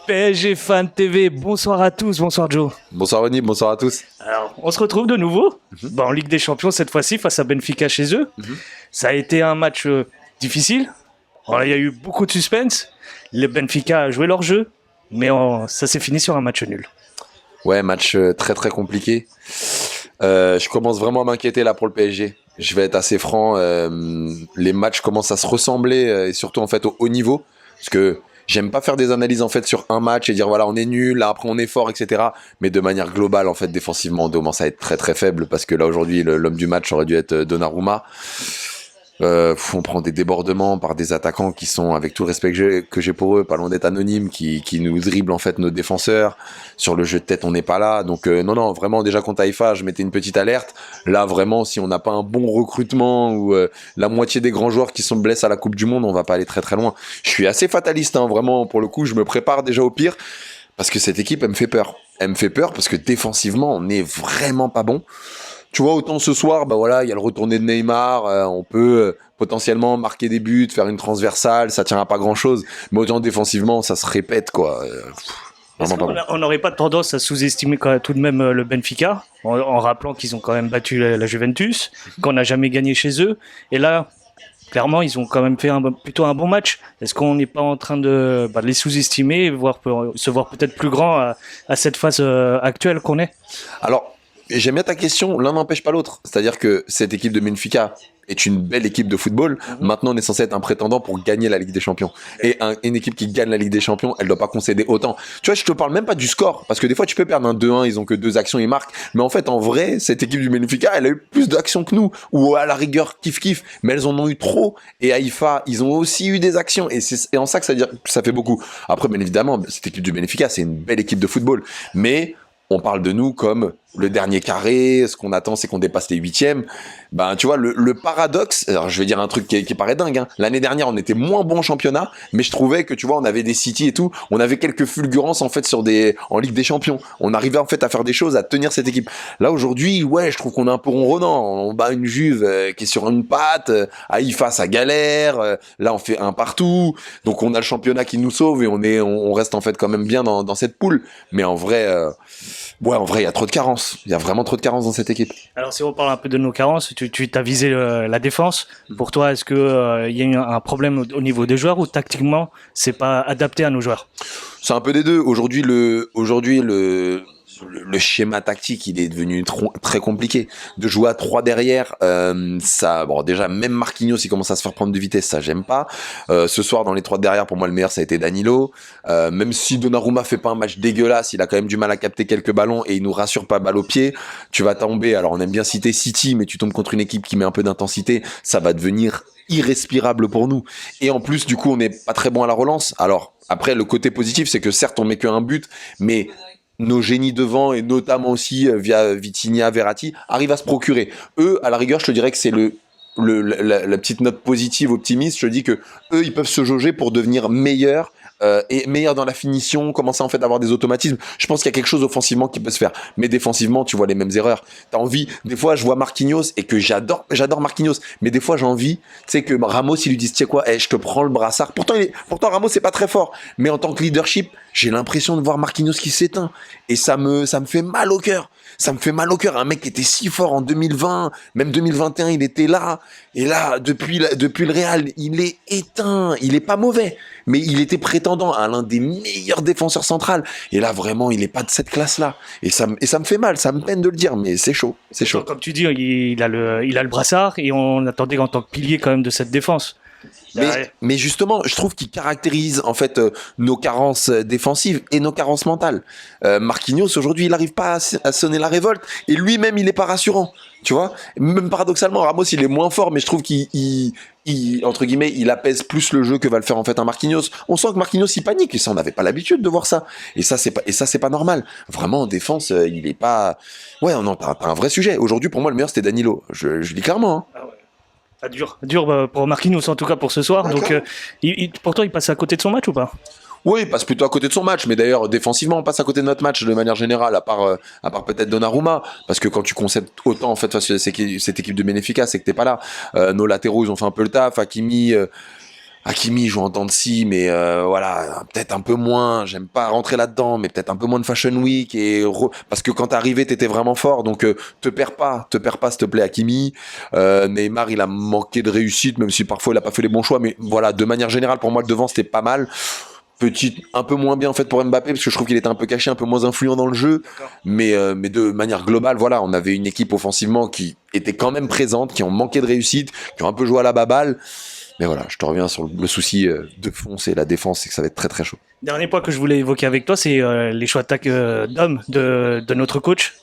PSG Fan TV, bonsoir à tous, bonsoir Joe. Bonsoir Ronnie, bonsoir à tous. Alors, on se retrouve de nouveau en Ligue des Champions cette fois-ci face à Benfica chez eux. Ça a été un match difficile. Alors, il y a eu beaucoup de suspense. Le Benfica a joué leur jeu, mais ça s'est fini sur un match nul. Ouais, match très très compliqué. Je commence vraiment à m'inquiéter là pour le PSG. Je vais être assez franc. Les matchs commencent à se ressembler et surtout en fait au haut niveau, parce que j'aime pas faire des analyses en fait sur un match et dire voilà on est nul, là après on est fort, etc. Mais de manière globale en fait défensivement on commence à être très très faible parce que là aujourd'hui l'homme du match aurait dû être Donnarumma. On prend des débordements par des attaquants qui sont, avec tout le respect que j'ai pour eux, pas loin d'être anonymes, qui nous dribblent en fait nos défenseurs. Sur le jeu de tête, on n'est pas là. Donc non, vraiment, déjà contre Haïfa, je mettais une petite alerte. Là, vraiment, si on n'a pas un bon recrutement ou la moitié des grands joueurs qui sont blessés à la Coupe du Monde, on va pas aller très très loin. Je suis assez fataliste, hein, vraiment, pour le coup, je me prépare déjà au pire. Parce que cette équipe, elle me fait peur. Elle me fait peur parce que défensivement, on n'est vraiment pas bon. Tu vois, autant ce soir, bah voilà, il y a le retourné de Neymar, on peut potentiellement marquer des buts, faire une transversale, ça tient à pas grand-chose. Mais autant défensivement, ça se répète, quoi. Est-ce qu'on n'aurait pas tendance à sous-estimer quand même, tout de même le Benfica, en rappelant qu'ils ont quand même battu la Juventus, qu'on n'a jamais gagné chez eux, et là, clairement, ils ont quand même fait plutôt un bon match. Est-ce qu'on n'est pas en train de les sous-estimer, se voir peut-être plus grand à cette phase actuelle qu'on est? Alors, j'aime bien ta question, l'un n'empêche pas l'autre. C'est-à-dire que cette équipe de Benfica est une belle équipe de football. Maintenant, on est censé être un prétendant pour gagner la Ligue des Champions. Et une équipe qui gagne la Ligue des Champions, elle doit pas concéder autant. Tu vois, je te parle même pas du score, parce que des fois, tu peux perdre un 2-1, ils ont que 2 actions, ils marquent. Mais en fait, en vrai, cette équipe du Benfica, elle a eu plus d'actions que nous. Ou à la rigueur, kiff-kiff. Mais elles en ont eu trop. Et Haïfa, ils ont aussi eu des actions. Et c'est en ça que ça fait beaucoup. Après, bien évidemment, cette équipe du Benfica, c'est une belle équipe de football. Mais on parle de nous comme le dernier carré, ce qu'on attend c'est qu'on dépasse les 8e. Ben tu vois le paradoxe, alors je vais dire un truc qui paraît dingue, hein. L'année dernière on était moins bon en championnat, mais je trouvais que tu vois on avait des City et tout, on avait quelques fulgurances en fait en Ligue des Champions. On arrivait en fait à faire des choses, à tenir cette équipe. Là aujourd'hui, ouais, je trouve qu'on est un peu ronronnant. On bat une Juve qui est sur une patte, Haïfa ça galère, là on fait un partout. Donc on a le championnat qui nous sauve et on reste en fait quand même bien dans cette poule. Mais en vrai il y a trop de carences. Il y a vraiment trop de carences dans cette équipe. Alors, si on parle un peu de nos carences, tu t'as visé la défense. Pour toi, est-ce que y a eu un problème au niveau des joueurs ou tactiquement, c'est pas adapté à nos joueurs? C'est un peu des deux. Aujourd'hui, le schéma tactique, il est devenu très compliqué. De jouer à 3 derrière, déjà, même Marquinhos, il commence à se faire prendre de vitesse, ça, j'aime pas. Ce soir, dans les 3 derrière, pour moi, le meilleur, ça a été Danilo. Même si Donnarumma fait pas un match dégueulasse, il a quand même du mal à capter quelques ballons et il nous rassure pas balle au pied. Tu vas tomber, alors on aime bien citer City, mais tu tombes contre une équipe qui met un peu d'intensité, ça va devenir irrespirable pour nous. Et en plus, du coup, on n'est pas très bon à la relance. Alors, après, le côté positif, c'est que certes, on met qu'un but, mais nos génies devant et notamment aussi via Vitinha, Verratti arrivent à se procurer. Eux, à la rigueur, je te dirais que c'est la petite note positive, optimiste. Je dis que eux, ils peuvent se jauger pour devenir meilleurs et meilleurs dans la finition, commencer en fait à avoir des automatismes. Je pense qu'il y a quelque chose offensivement qui peut se faire, mais défensivement, tu vois les mêmes erreurs. T'as envie, des fois, je vois Marquinhos et que j'adore Marquinhos, mais des fois j'ai envie, tu sais que Ramos, il lui dit, tu sais quoi, je te prends le brassard. Pourtant Ramos c'est pas très fort, mais en tant que leadership, j'ai l'impression de voir Marquinhos qui s'éteint et ça me fait mal au cœur. Ça me fait mal au cœur. Un mec qui était si fort en 2020, même 2021, il était là. Et là, depuis le Real, il est éteint. Il est pas mauvais, mais il était prétendant à l'un des meilleurs défenseurs centrales. Et là, vraiment, il est pas de cette classe-là. Et ça me fait mal. Ça me peine de le dire, mais c'est chaud. C'est chaud. Comme tu dis, il a le brassard et on attendait en tant que pilier quand même de cette défense. Mais justement, je trouve qu'il caractérise en fait nos carences défensives et nos carences mentales. Marquinhos aujourd'hui, il n'arrive pas à sonner la révolte et lui-même, il est pas rassurant. Tu vois, même paradoxalement, Ramos, il est moins fort, mais je trouve qu'il entre guillemets, il apaise plus le jeu que va le faire en fait un Marquinhos. On sent que Marquinhos il panique et ça, on n'avait pas l'habitude de voir ça. Et ça, c'est pas normal. Vraiment en défense, il est pas. Ouais, non, t'as un vrai sujet. Aujourd'hui, pour moi, le meilleur c'était Danilo. Je dis clairement. Hein. Ah ouais. Dur pour Marquinhos en tout cas pour ce soir. Donc, pour toi, il passe à côté de son match ou pas? Oui, il passe plutôt à côté de son match, mais d'ailleurs défensivement on passe à côté de notre match de manière générale, à part peut-être Donnarumma, parce que quand tu concèdes autant en fait face à cette équipe de Benfica, c'est que t'es pas là. Nos latéraux ils ont fait un peu le taf, Hakimi, Hakimi joue en dents de scie, mais voilà, peut-être un peu moins. J'aime pas rentrer là-dedans, mais peut-être un peu moins de Fashion Week parce que quand t'arrivais, t'étais vraiment fort. Donc te perds pas, s'il te plaît, Hakimi. Neymar, il a manqué de réussite, même si parfois il a pas fait les bons choix. Mais voilà, de manière générale, pour moi, le devant c'était pas mal. Un peu moins bien en fait pour Mbappé parce que je trouve qu'il était un peu caché, un peu moins influent dans le jeu. Mais de manière globale, voilà, on avait une équipe offensivement qui était quand même présente, qui ont manqué de réussite, qui ont un peu joué à la baballe. Mais voilà, je te reviens sur le souci de fond, c'est la défense, c'est que ça va être très très chaud. Dernier point que je voulais évoquer avec toi, c'est les choix d'attaque d'hommes de notre coach.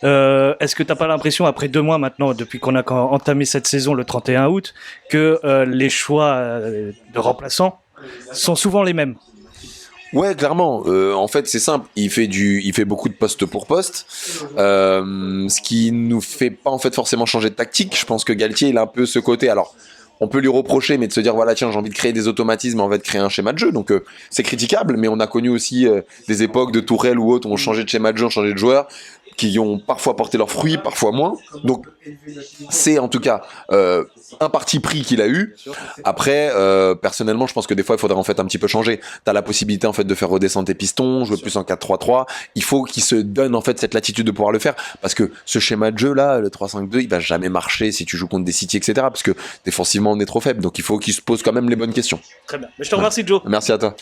Est-ce que tu n'as pas l'impression, après 2 mois maintenant, depuis qu'on a entamé cette saison le 31 août, que les choix de remplaçants sont souvent les mêmes? Ouais, clairement. En fait, c'est simple. Il fait beaucoup de poste pour poste, ce qui nous fait pas en fait forcément changer de tactique. Je pense que Galtier, il a un peu ce côté. Alors, on peut lui reprocher, mais de se dire voilà, tiens, j'ai envie de créer des automatismes, on va de créer un schéma de jeu. Donc, c'est critiquable, mais on a connu aussi des époques de Tourelle ou autres où on changeait de schéma de jeu, on changeait de joueur, qui ont parfois porté leurs fruits, parfois moins. Donc, c'est en tout cas un parti pris qu'il a eu. Après, personnellement, je pense que des fois, il faudrait en fait un petit peu changer. T'as la possibilité en fait de faire redescendre tes pistons, jouer plus en 4-3-3. Il faut qu'il se donne en fait cette latitude de pouvoir le faire, parce que ce schéma de jeu là, le 3-5-2, il va jamais marcher si tu joues contre des City, etc. Parce que défensivement, on est trop faible. Donc, il faut qu'il se pose quand même les bonnes questions. Très bien. Mais je te remercie, Joe. Merci à toi.